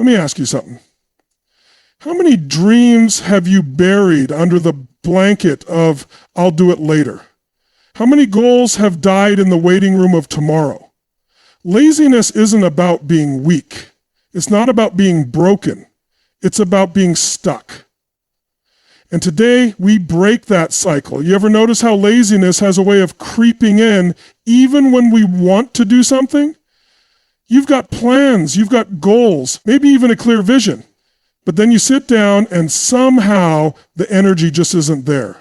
Let me ask you something. How many dreams have you buried under the blanket of, I'll do it later? How many goals have died in the waiting room of tomorrow? Laziness isn't about being weak. It's not about being broken. It's about being stuck. And today we break that cycle. You ever notice how laziness has a way of creeping in even when we want to do something? You've got plans, you've got goals, maybe even a clear vision. But then you sit down and somehow the energy just isn't there.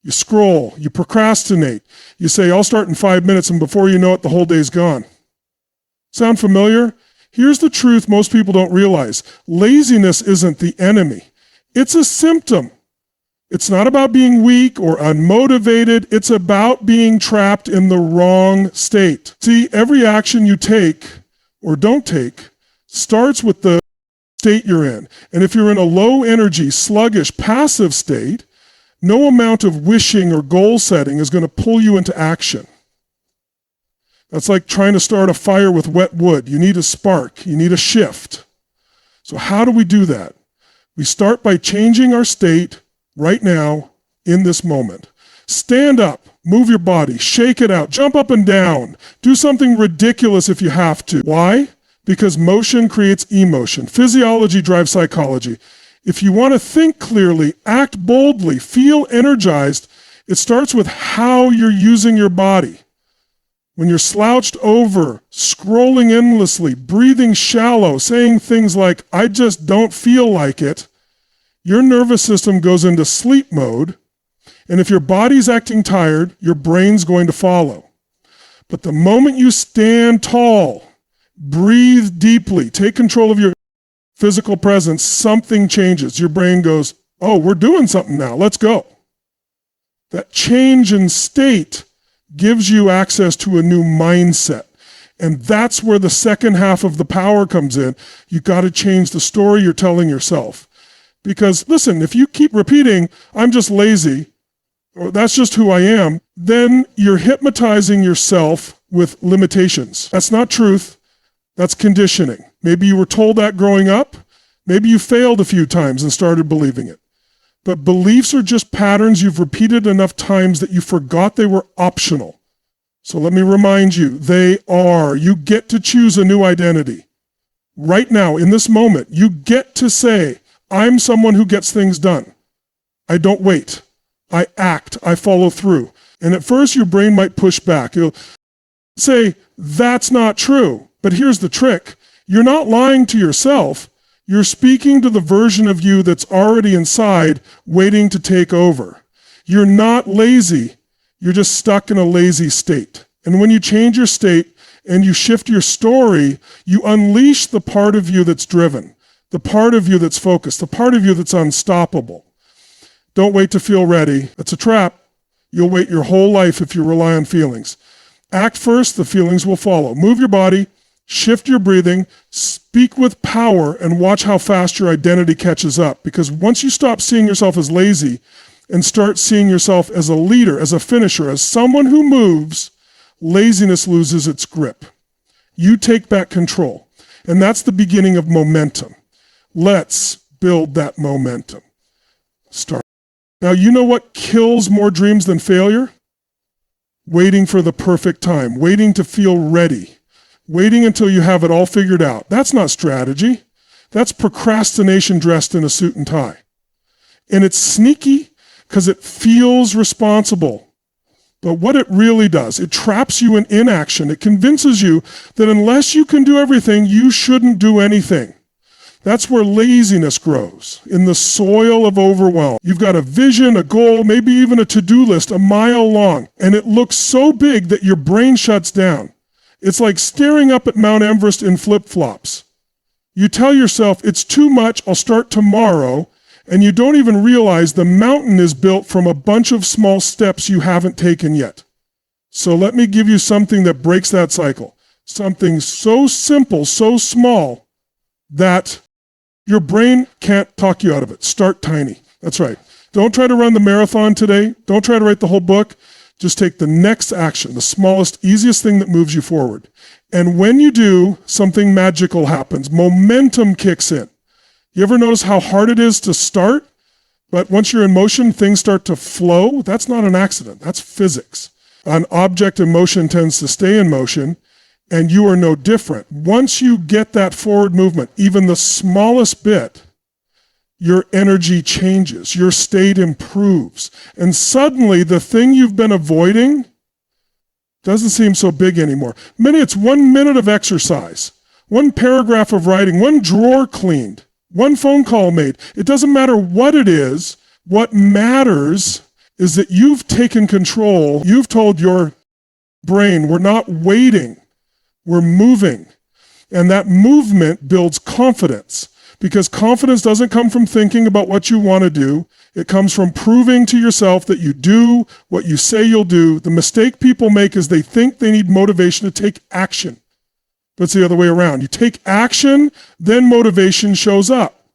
You scroll, you procrastinate, you say, I'll start in 5 minutes, and before you know it, the whole day's gone. Sound familiar? Here's the truth most people don't realize. Laziness isn't the enemy. It's a symptom. It's not about being weak or unmotivated. It's about being trapped in the wrong state. See, every action you take or don't take starts with the state you're in. And if you're in a low energy, sluggish, passive state, no amount of wishing or goal setting is going to pull you into action. That's like trying to start a fire with wet wood. You need a spark. You need a shift. So how do we do that? We start by changing our state right now in this moment. Stand up, move your body, shake it out, jump up and down. Do something ridiculous if you have to. Why? Because motion creates emotion. Physiology drives psychology. If you want to think clearly, act boldly, feel energized, it starts with how you're using your body. When you're slouched over, scrolling endlessly, breathing shallow, saying things like, I just don't feel like it, your nervous system goes into sleep mode, and if your body's acting tired, your brain's going to follow. But the moment you stand tall, breathe deeply, take control of your physical presence, something changes. Your brain goes, oh, we're doing something now, let's go. That change in state gives you access to a new mindset. And that's where the second half of the power comes in. You got to change the story you're telling yourself. Because listen, if you keep repeating, I'm just lazy, or that's just who I am, then you're hypnotizing yourself with limitations. That's not truth. That's conditioning. Maybe you were told that growing up. Maybe you failed a few times and started believing it. But beliefs are just patterns you've repeated enough times that you forgot they were optional. So let me remind you, they are. You get to choose a new identity. Right now, in this moment, you get to say, I'm someone who gets things done. I don't wait. I act. I follow through. And at first, your brain might push back. It'll say, that's not true. But here's the trick. You're not lying to yourself. You're speaking to the version of you that's already inside, waiting to take over. You're not lazy. You're just stuck in a lazy state. And when you change your state and you shift your story, you unleash the part of you that's driven, the part of you that's focused, the part of you that's unstoppable. Don't wait to feel ready. That's a trap. You'll wait your whole life if you rely on feelings. Act first, the feelings will follow. Move your body. Shift your breathing, speak with power, and watch how fast your identity catches up. Because once you stop seeing yourself as lazy and start seeing yourself as a leader, as a finisher, as someone who moves, laziness loses its grip. You take back control. And that's the beginning of momentum. Let's build that momentum. Start. Now, you know what kills more dreams than failure? Waiting for the perfect time, waiting to feel ready. Waiting until you have it all figured out. That's not strategy. That's procrastination dressed in a suit and tie. And it's sneaky because it feels responsible. But what it really does, it traps you in inaction. It convinces you that unless you can do everything, you shouldn't do anything. That's where laziness grows, in the soil of overwhelm. You've got a vision, a goal, maybe even a to-do list a mile long, and it looks so big that your brain shuts down. It's like staring up at Mount Everest in flip-flops. You tell yourself, it's too much, I'll start tomorrow, and you don't even realize the mountain is built from a bunch of small steps you haven't taken yet. So let me give you something that breaks that cycle. Something so simple, so small, that your brain can't talk you out of it. Start tiny. That's right. Don't try to run the marathon today. Don't try to write the whole book. Just take the next action, the smallest, easiest thing that moves you forward. And when you do, something magical happens. Momentum kicks in. You ever notice how hard it is to start? But once you're in motion, things start to flow. That's not an accident. That's physics. An object in motion tends to stay in motion, and you are no different. Once you get that forward movement, even the smallest bit, your energy changes, your state improves, and suddenly the thing you've been avoiding doesn't seem so big anymore. Maybe it's 1 minute of exercise, 1 paragraph of writing, 1 drawer cleaned, 1 phone call made. It doesn't matter what it is. What matters is that you've taken control. You've told your brain, we're not waiting, we're moving. And that movement builds confidence. Because confidence doesn't come from thinking about what you want to do. It comes from proving to yourself that you do what you say you'll do. The mistake people make is they think they need motivation to take action. But it's the other way around. You take action, then motivation shows up.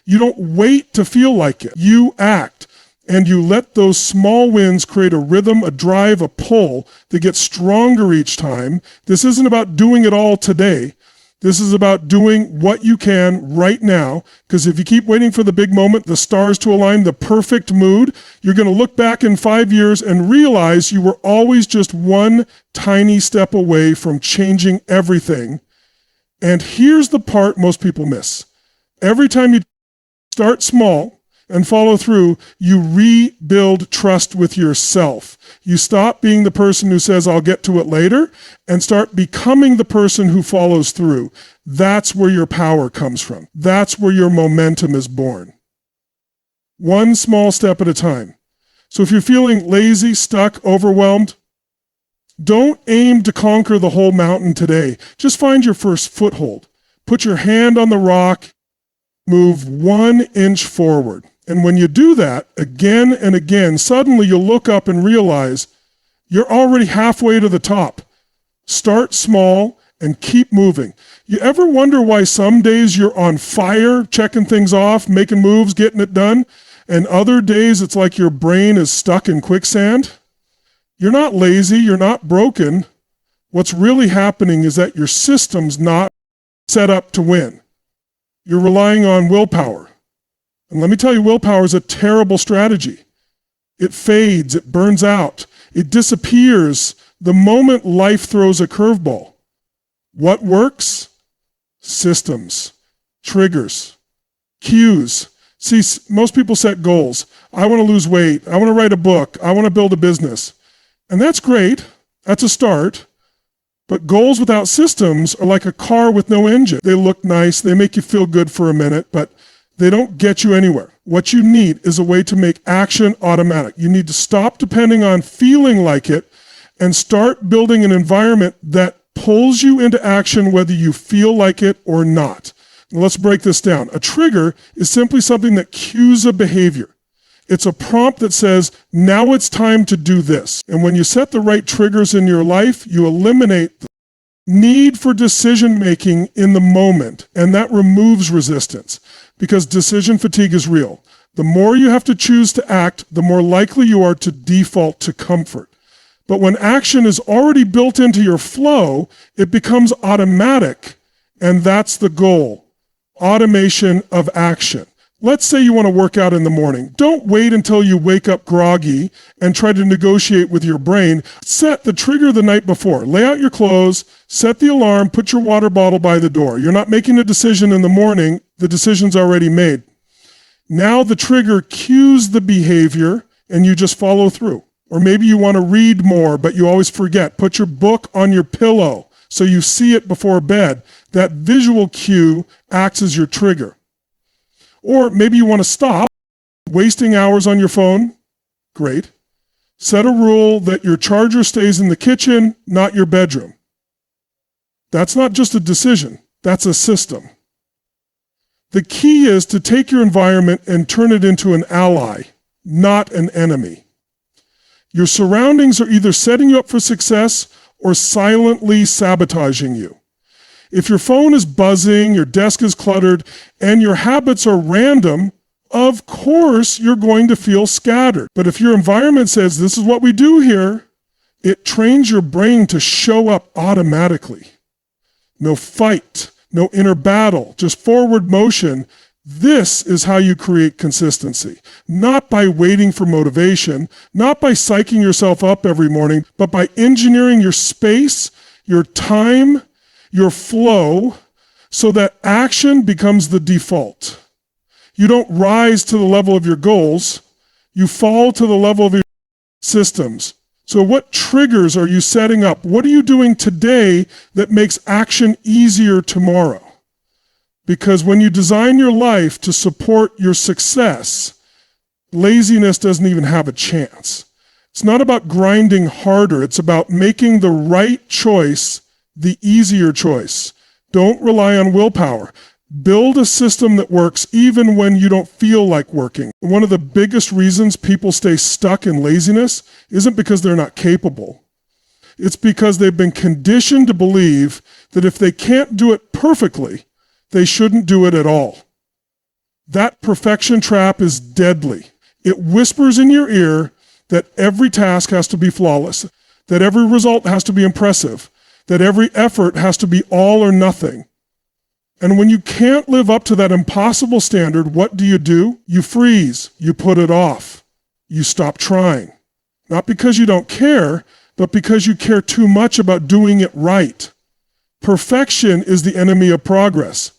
You don't wait to feel like it. You act. And you let those small wins create a rhythm, a drive, a pull that gets stronger each time. This isn't about doing it all today. This is about doing what you can right now, because if you keep waiting for the big moment, the stars to align, the perfect mood, you're going to look back in 5 years and realize you were always just one tiny step away from changing everything. And here's the part most people miss. Every time you start small and follow through, you rebuild trust with yourself. You stop being the person who says, I'll get to it later, and start becoming the person who follows through. That's where your power comes from. That's where your momentum is born. One small step at a time. So if you're feeling lazy, stuck, overwhelmed, don't aim to conquer the whole mountain today. Just find your first foothold. Put your hand on the rock, move 1 inch forward. And when you do that again and again, suddenly you'll look up and realize you're already halfway to the top. Start small and keep moving. You ever wonder why some days you're on fire, checking things off, making moves, getting it done, and other days it's like your brain is stuck in quicksand? You're not lazy, you're not broken. What's really happening is that your system's not set up to win. You're relying on willpower. And let me tell you, willpower is a terrible strategy. It fades, it burns out, it disappears the moment life throws a curveball. What works? Systems, triggers, cues. See, most people set goals. I want to lose weight. I want to write a book. I want to build a business. And that's great. That's a start. But goals without systems are like a car with no engine. They look nice. They make you feel good for a minute, but they don't get you anywhere. What you need is a way to make action automatic. You need to stop depending on feeling like it and start building an environment that pulls you into action whether you feel like it or not. Now, let's break this down. A trigger is simply something that cues a behavior. It's a prompt that says, now it's time to do this. And when you set the right triggers in your life, you eliminate the need for decision-making in the moment, and that removes resistance. Because decision fatigue is real. The more you have to choose to act, the more likely you are to default to comfort. But when action is already built into your flow, it becomes automatic, and that's the goal. Automation of action. Let's say you want to work out in the morning. Don't wait until you wake up groggy and try to negotiate with your brain. Set the trigger the night before. Lay out your clothes, set the alarm, put your water bottle by the door. You're not making a decision in the morning. The decision's already made. Now the trigger cues the behavior and you just follow through. Or maybe you want to read more, but you always forget. Put your book on your pillow so you see it before bed. That visual cue acts as your trigger. Or maybe you want to stop wasting hours on your phone. Great. Set a rule that your charger stays in the kitchen, not your bedroom. That's not just a decision. That's a system. The key is to take your environment and turn it into an ally, not an enemy. Your surroundings are either setting you up for success or silently sabotaging you. If your phone is buzzing, your desk is cluttered, and your habits are random, of course you're going to feel scattered. But if your environment says this is what we do here, it trains your brain to show up automatically. No fight, no inner battle, just forward motion. This is how you create consistency. Not by waiting for motivation, not by psyching yourself up every morning, but by engineering your space, your time, your flow, so that action becomes the default. You don't rise to the level of your goals, you fall to the level of your systems. So what triggers are you setting up? What are you doing today that makes action easier tomorrow? Because when you design your life to support your success, laziness doesn't even have a chance. It's not about grinding harder. It's about making the right choice the easier choice. Don't rely on willpower. Build a system that works even when you don't feel like working. One of the biggest reasons people stay stuck in laziness isn't because they're not capable. It's because they've been conditioned to believe that if they can't do it perfectly, they shouldn't do it at all. That perfection trap is deadly. It whispers in your ear that every task has to be flawless, that every result has to be impressive, that every effort has to be all or nothing. And when you can't live up to that impossible standard, what do? You freeze, you put it off, you stop trying. Not because you don't care, but because you care too much about doing it right. Perfection is the enemy of progress.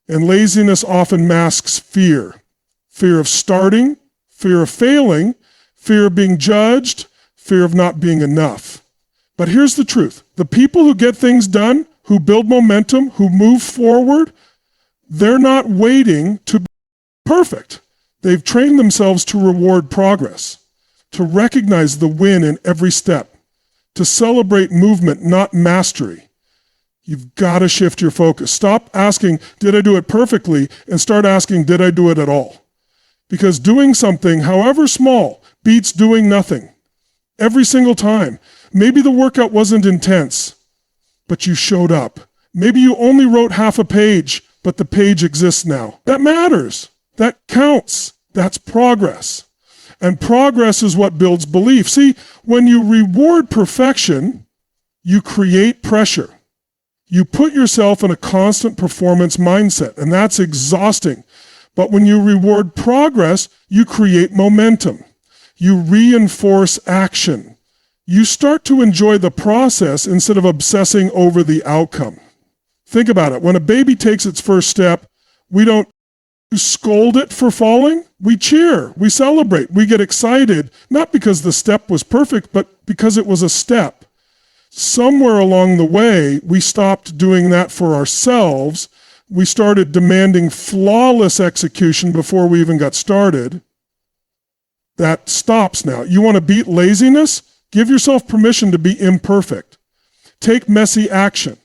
And laziness often masks fear. Fear of starting, fear of failing, fear of being judged, fear of not being enough. But here's the truth. The people who get things done, who build momentum, who move forward, they're not waiting to be perfect. They've trained themselves to reward progress, to recognize the win in every step, to celebrate movement, not mastery. You've got to shift your focus. Stop asking, did I do it perfectly? And start asking, did I do it at all? Because doing something, however small, beats doing nothing. Every single time. Maybe the workout wasn't intense, but you showed up. Maybe you only wrote half a page, but the page exists now. That matters. That counts. That's progress. And progress is what builds belief. See, when you reward perfection, you create pressure. You put yourself in a constant performance mindset, and that's exhausting. But when you reward progress, you create momentum. You reinforce action. You start to enjoy the process instead of obsessing over the outcome. Think about it. When a baby takes its first step, we don't scold it for falling. We cheer. We celebrate. We get excited, not because the step was perfect, but because it was a step. Somewhere along the way, we stopped doing that for ourselves. We started demanding flawless execution before we even got started. That stops now. You want to beat laziness? Give yourself permission to be imperfect. Take messy action.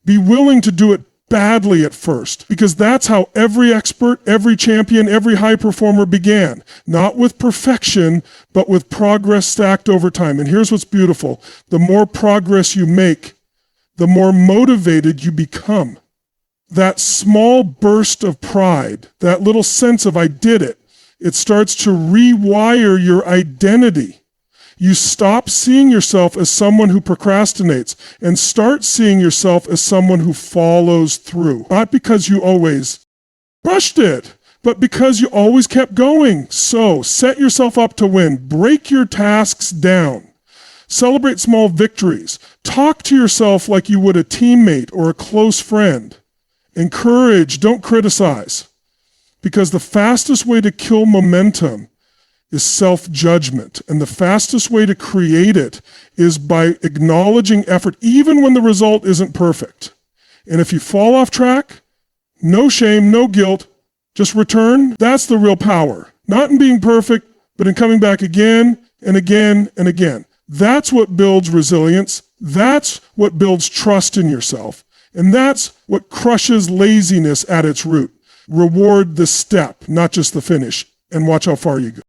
Be willing to do it badly at first, because that's how every expert, every champion, every high performer began. Not with perfection, but with progress stacked over time. And here's what's beautiful. The more progress you make, the more motivated you become. That small burst of pride, that little sense of I did it, it starts to rewire your identity. You stop seeing yourself as someone who procrastinates and start seeing yourself as someone who follows through. Not because you always crushed it, but because you always kept going. So set yourself up to win. Break your tasks down. Celebrate small victories. Talk to yourself like you would a teammate or a close friend. Encourage, don't criticize. Because the fastest way to kill momentum is self-judgment. And the fastest way to create it is by acknowledging effort, even when the result isn't perfect. And if you fall off track, no shame, no guilt, just return. That's the real power. Not in being perfect, but in coming back again and again and again. That's what builds resilience. That's what builds trust in yourself. And that's what crushes laziness at its root. Reward the step, not just the finish, and watch how far you go.